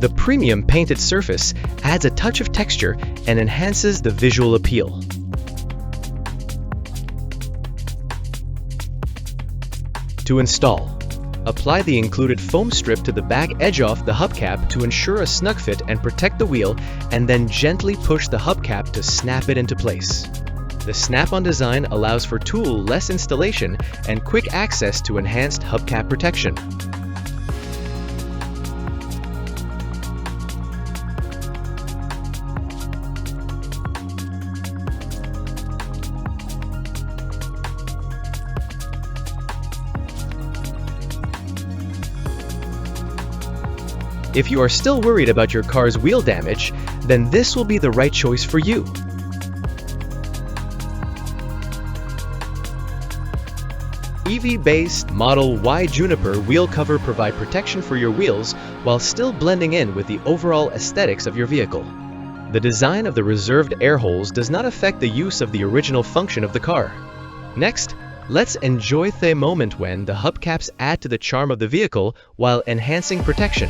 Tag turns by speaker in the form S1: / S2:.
S1: The premium painted surface adds a touch of texture and enhances the visual appeal. To install, apply the included foam strip to the back edge of the hubcap to ensure a snug fit and protect the wheel, and then gently push the hubcap to snap it into place. The snap-on design allows for tool-less installation and quick access to enhanced hubcap protection. If you are still worried about your car's wheel damage, then this will be the right choice for you. EV-based Model Y Juniper wheel cover provide protection for your wheels while still blending in with the overall aesthetics of your vehicle. The design of the reserved air holes does not affect the use of the original function of the car. Next, let's enjoy the moment when the hubcaps add to the charm of the vehicle while enhancing protection.